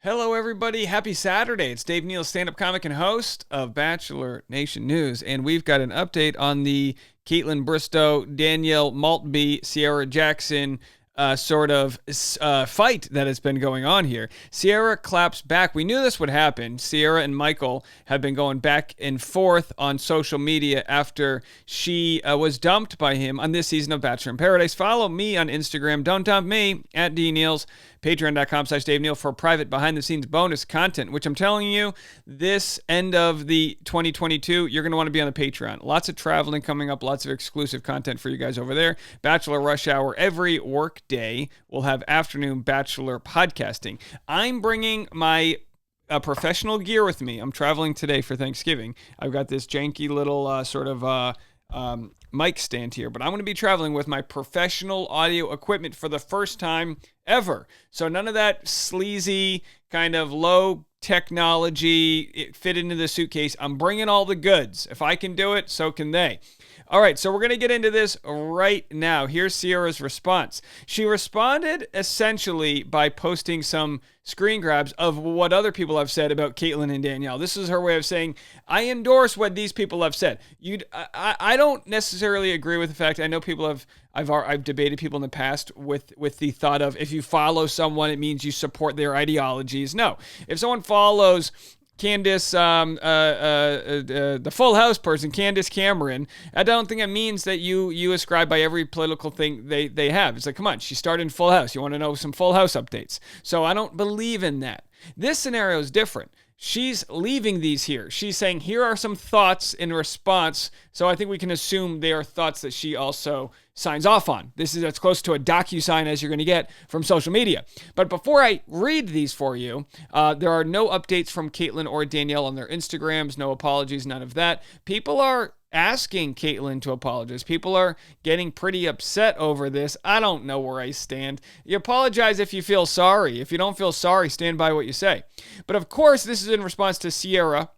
Hello, everybody. Happy Saturday. It's Dave Neal, stand-up comic and host of Bachelor Nation News, and we've got an update on the Kaitlyn Bristowe, Danielle Maltby, Sierra Jackson fight that has been going on here. Sierra claps back. We knew this would happen. Sierra and Michael have been going back and forth on social media after she was dumped by him on this season of Bachelor in Paradise. Follow me on Instagram. Don't dump me, at DNeals. Patreon.com/Dave Neal for private behind-the-scenes bonus content, which I'm telling you, this end of the 2022, you're going to want to be on the Patreon. Lots of traveling coming up, lots of exclusive content for you guys over there. Bachelor Rush Hour every work day. We'll have afternoon Bachelor podcasting. I'm bringing my professional gear with me. I'm traveling today for Thanksgiving. I've got this janky little mic stand here, but I'm going to be traveling with my professional audio equipment for the first time ever. So none of that sleazy kind of low technology fit into the suitcase. I'm bringing all the goods. If I can do it, so can they. All right, so we're going to get into this right now. Here's Sierra's response. She responded essentially by posting some screen grabs of what other people have said about Kaitlyn and Danielle. This is her way of saying, I endorse what these people have said. I don't necessarily agree with the fact, I know people I've debated people in the past with the thought of if you follow someone, it means you support their ideologies. No, if someone follows Candace, the Full House person, Candace Cameron, I don't think it means that you ascribe by every political thing they have. It's like, come on, she started in Full House. You want to know some Full House updates. So I don't believe in that. This scenario is different. She's leaving these here. She's saying, here are some thoughts in response. So I think we can assume they are thoughts that she also signs off on. This is as close to a DocuSign as you're going to get from social media. But before I read these for you, there are no updates from Kaitlyn or Danielle on their Instagrams, no apologies, none of that. People are asking Kaitlyn to apologize. People are getting pretty upset over this. I don't know where I stand. You apologize if you feel sorry. If you don't feel sorry, stand by what you say. But of course, this is in response to Sierra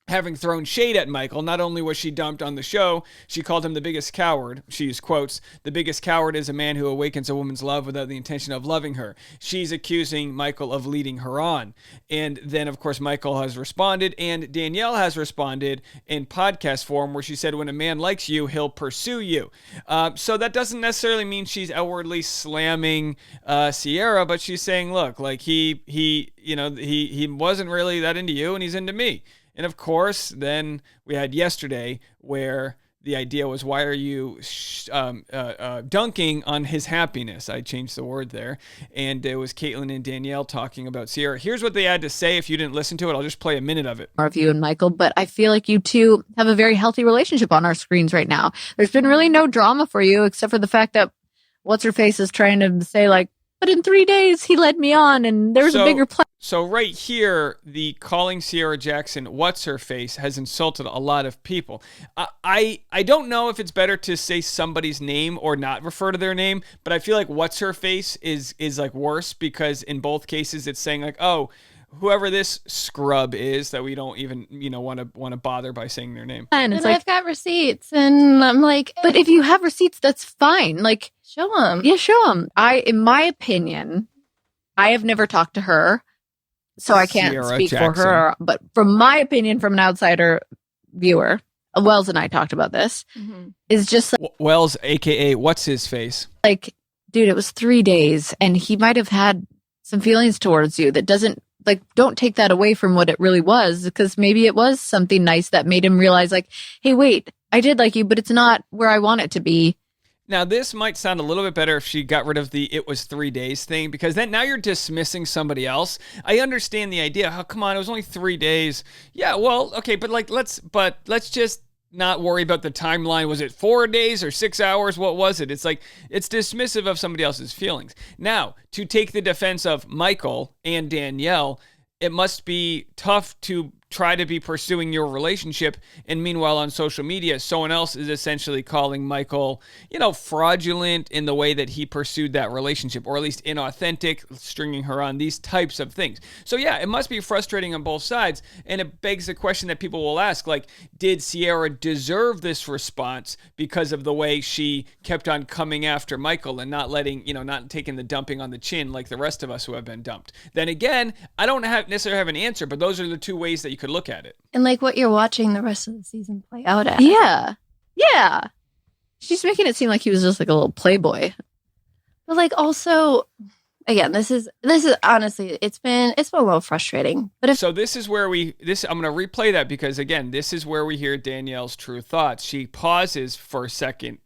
having thrown shade at Michael. Not only was she dumped on the show, she called him the biggest coward. She used quotes, the biggest coward is a man who awakens a woman's love without the intention of loving her. She's accusing Michael of leading her on. And then, of course, Michael has responded, and Danielle has responded in podcast form where she said, when a man likes you, he'll pursue you. So that doesn't necessarily mean she's outwardly slamming Sierra, but she's saying, look, like he wasn't really that into you, and he's into me. And of course, then we had yesterday where the idea was, why are you dunking on his happiness? I changed the word there. And it was Kaitlyn and Danielle talking about Sierra. Here's what they had to say. If you didn't listen to it, I'll just play a minute of it. Of you and Michael, but I feel like you two have a very healthy relationship on our screens right now. There's been really no drama for you, except for the fact that what's-her-face is trying to say, like, but in 3 days, he led me on, and there's a bigger plan. So right here, the calling Sierra Jackson what's-her-face has insulted a lot of people. I don't know if it's better to say somebody's name or not refer to their name, but I feel like what's-her-face is like worse, because in both cases, it's saying like, oh, whoever this scrub is that we don't even, want to bother by saying their name. And it's like, I've got receipts, and I'm like, but if you have receipts, that's fine. Like, show them. Yeah, show them. In my opinion, I have never talked to her, so I can't speak for her. But from my opinion, from an outsider viewer, Wells and I talked about this, is just like, Wells, aka what's his face? Like, dude, it was 3 days, and he might have had some feelings towards you that doesn't, like, don't take that away from what it really was, because maybe it was something nice that made him realize, like, hey, wait, I did like you, but it's not where I want it to be. Now, this might sound a little bit better if she got rid of the "it was 3 days" thing, because then now you're dismissing somebody else. I understand the idea. Oh, come on, it was only 3 days. Yeah, well, okay, but let's just not worry about the timeline. Was it 4 days or 6 hours? What was it? It's like, it's dismissive of somebody else's feelings. Now, to take the defense of Michael and Danielle, it must be tough to try to be pursuing your relationship, and meanwhile on social media someone else is essentially calling Michael, fraudulent in the way that he pursued that relationship, or at least inauthentic, stringing her on, these types of things. So yeah, it must be frustrating on both sides, and it begs the question that people will ask, like, did Ciara deserve this response because of the way she kept on coming after Michael and not letting, not taking the dumping on the chin like the rest of us who have been dumped? Then again, I don't necessarily have an answer, but those are the two ways that you could look at it. And like what you're watching the rest of the season play out at. Yeah. She's making it seem like he was just like a little playboy. But like also, again, this is honestly, it's been a little frustrating. But so this is where I'm going to replay that, because again, this is where we hear Danielle's true thoughts. She pauses for a second,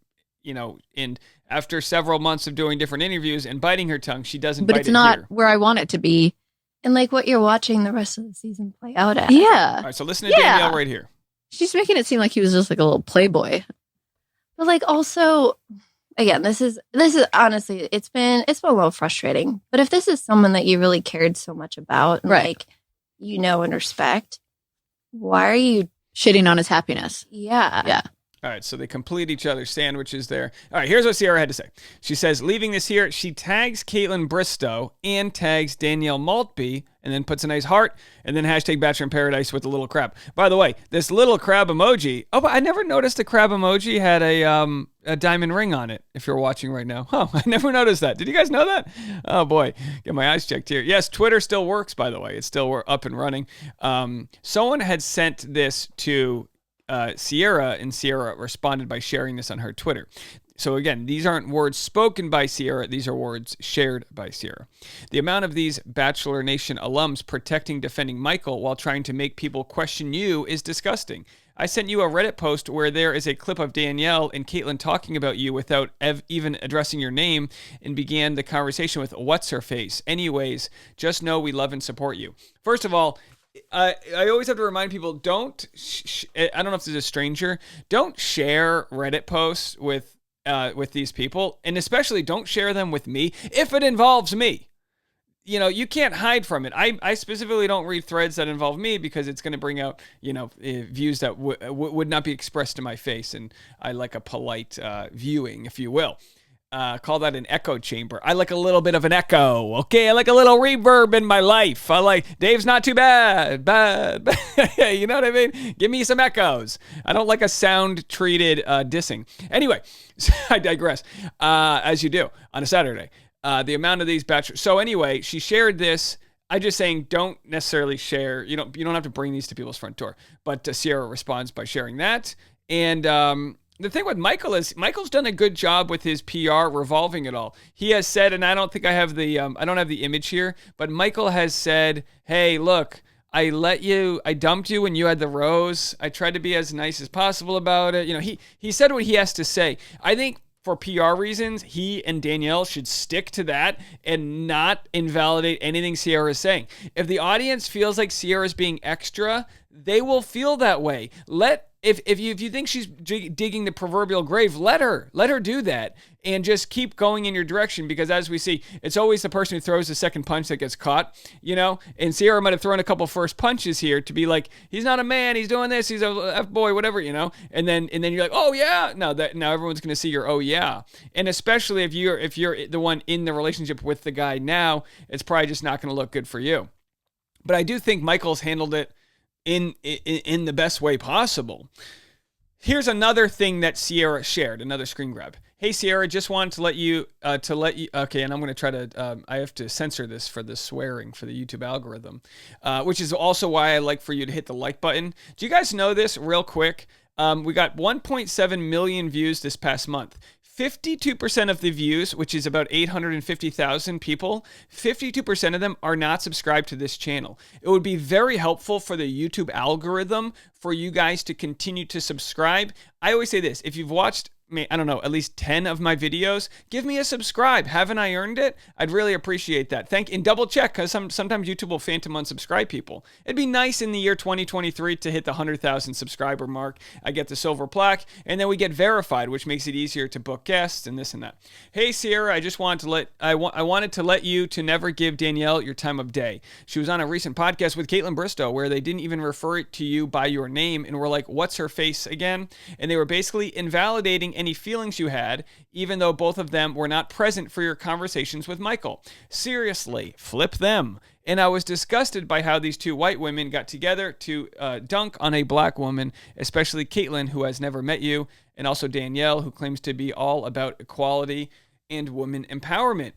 and after several months of doing different interviews and biting her tongue, she doesn't bite it here. But it's not where I want it to be. And like what you're watching the rest of the season play out at. Yeah. All right, so listen to Danielle right here. She's making it seem like he was just like a little playboy. But like also, again, this is honestly, it's been a little frustrating. But if this is someone that you really cared so much about, and right, and respect, why are you shitting on his happiness? Yeah. All right, so they complete each other's sandwiches there. All right, here's what Ciara had to say. She says, leaving this here, she tags Kaitlyn Bristowe and tags Danielle Maltby, and then puts a nice heart, and then hashtag Bachelor in Paradise with the little crab. By the way, this little crab emoji, but I never noticed the crab emoji had a diamond ring on it, if you're watching right now. I never noticed that. Did you guys know that? Oh boy, get my eyes checked here. Yes, Twitter still works, by the way. It's still up and running. Someone had sent this to Ciara, and Ciara responded by sharing this on her Twitter. So again, these aren't words spoken by Ciara, these are words shared by Ciara. The amount of these Bachelor Nation alums defending Michael while trying to make people question you is disgusting. I sent you a Reddit post where there is a clip of Danielle and Kaitlyn talking about you without even addressing your name, and began the conversation with "What's her face?" Anyways, just know we love and support you. First of all, I always have to remind people, don't, I don't know if this is a stranger, don't share Reddit posts with these people, and especially don't share them with me if it involves me. You can't hide from it. I specifically don't read threads that involve me, because it's going to bring out, views that would not be expressed to my face, and I like a polite viewing, if you will. Call that an echo chamber. I like a little bit of an echo, okay? I like a little reverb in my life. I like, Dave's not too bad. You know what I mean? Give me some echoes. I don't like a sound-treated dissing. Anyway, I digress, as you do on a Saturday. The amount of these bachelors. So anyway, she shared this. I'm just saying, don't necessarily share. You don't have to bring these to people's front door. But Ciara responds by sharing that. And the thing with Michael is Michael's done a good job with his PR revolving it all. He has said, and I don't think I have the image here, but Michael has said, hey, look, I dumped you when you had the rose. I tried to be as nice as possible about it. He said what he has to say. I think for PR reasons, he and Danielle should stick to that and not invalidate anything Ciara is saying. If the audience feels like Ciara is being extra, they will feel that way. If you think she's digging the proverbial grave, let her do that, and just keep going in your direction, because as we see, it's always the person who throws the second punch that gets caught, and Ciara might have thrown a couple first punches here to be like, he's not a man, he's doing this, he's a F-boy, whatever, and then you're like, oh yeah, now everyone's going to see your oh yeah, and especially if you're the one in the relationship with the guy now, it's probably just not going to look good for you. But I do think Michael's handled it in the best way possible. Here's another thing that Ciara shared, another screen grab. Hey Ciara, just wanted to let you okay, and I'm going to try to I have to censor this for the swearing for the YouTube algorithm, which is also why I like for you to hit the like button. Do you guys know this real quick? We got 1.7 million views this past month. 52% of the views, which is about 850,000 people, 52% of them are not subscribed to this channel. It would be very helpful for the YouTube algorithm for you guys to continue to subscribe. I always say this, if you've watched I don't know, at least 10 of my videos, give me a subscribe. Haven't I earned it? I'd really appreciate that. And double check, because sometimes YouTube will phantom unsubscribe people. It'd be nice in the year 2023 to hit the 100,000 subscriber mark. I get the silver plaque, and then we get verified, which makes it easier to book guests and this and that. Hey, Sierra, I just wanted to I wanted to let you to never give Danielle your time of day. She was on a recent podcast with Kaitlyn Bristowe where they didn't even refer to you by your name and were like, what's her face again? And they were basically invalidating any feelings you had, even though both of them were not present for your conversations with Michael. Seriously, flip them. And I was disgusted by how these two white women got together to dunk on a black woman, especially Kaitlyn, who has never met you, and also Danielle, who claims to be all about equality and women empowerment.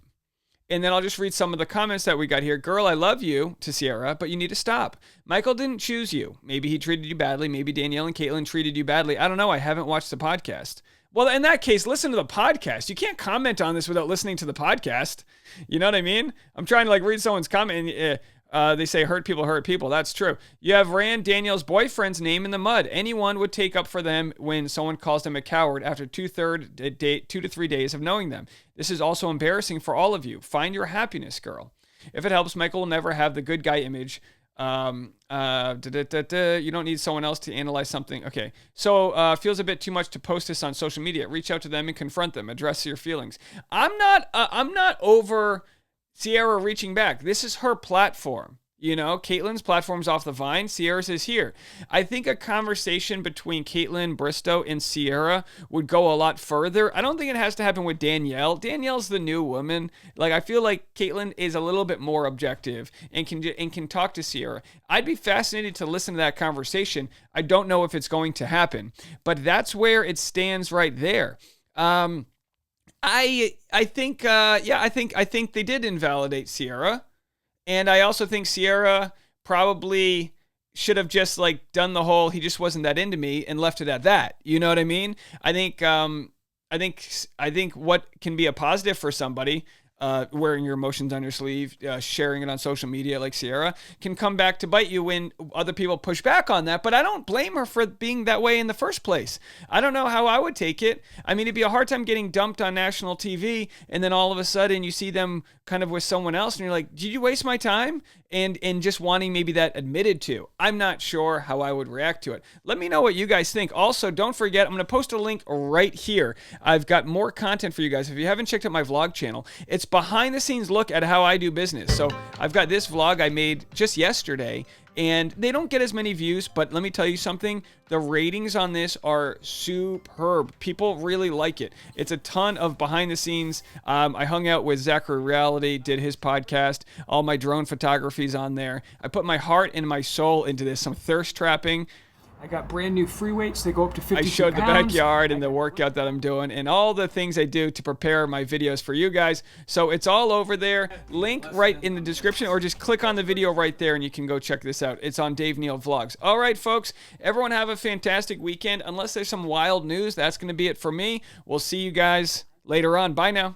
And then I'll just read some of the comments that we got here. Girl, I love you, to Sierra, but you need to stop. Michael didn't choose you. Maybe he treated you badly. Maybe Danielle and Kaitlyn treated you badly. I don't know. I haven't watched the podcast. Well, in that case, listen to the podcast. You can't comment on this without listening to the podcast. You know what I mean? I'm trying to read someone's comment and they say hurt people. That's true. You have ran Danielle's boyfriend's name in the mud. Anyone would take up for them when someone calls them a coward after 2 to 3 days of knowing them. This is also embarrassing for all of you. Find your happiness, girl. If it helps, Michael will never have the good guy image. You don't need someone else to analyze something. Okay. So, feels a bit too much to post this on social media. Reach out to them and confront them. Address your feelings. I'm not over Sierra reaching back. This is her platform. You know, Kaitlyn's platform's off the vine. Sierra's is here. I think a conversation between Kaitlyn Bristowe and Sierra would go a lot further. I don't think it has to happen with Danielle. Danielle's the new woman. I feel like Kaitlyn is a little bit more objective and can talk to Sierra. I'd be fascinated to listen to that conversation. I don't know if it's going to happen, but that's where it stands right there. I think they did invalidate Sierra. And I also think Sierra probably should have just done the whole, he just wasn't that into me, and left it at that. You know what I mean? I think what can be a positive for somebody, wearing your emotions on your sleeve, sharing it on social media like Sierra, can come back to bite you when other people push back on that. But I don't blame her for being that way in the first place. I don't know how I would take it. I mean, it'd be a hard time getting dumped on national TV, and then all of a sudden you see them kind of with someone else, and you're like, did you waste my time? And just wanting maybe that admitted to. I'm not sure how I would react to it. Let me know what you guys think. Also, don't forget, I'm going to post a link right here. I've got more content for you guys. If you haven't checked out my vlog channel, it's behind the scenes look at how I do business. So I've got this vlog I made just yesterday, and they don't get as many views, but let me tell you something. The ratings on this are superb. People really like it. It's a ton of behind the scenes. I hung out with Zachary Reality, did his podcast. All my drone photography's on there. I put my heart and my soul into this. Some thirst trapping. I got brand new free weights. They go up to 52 I showed pounds. the backyard and the workout that I'm doing and all the things I do to prepare my videos for you guys. So it's all over there. Link right in the description, or just click on the video right there and you can go check this out. It's on Dave Neal Vlogs. All right, folks. Everyone have a fantastic weekend. Unless there's some wild news, that's going to be it for me. We'll see you guys later on. Bye now.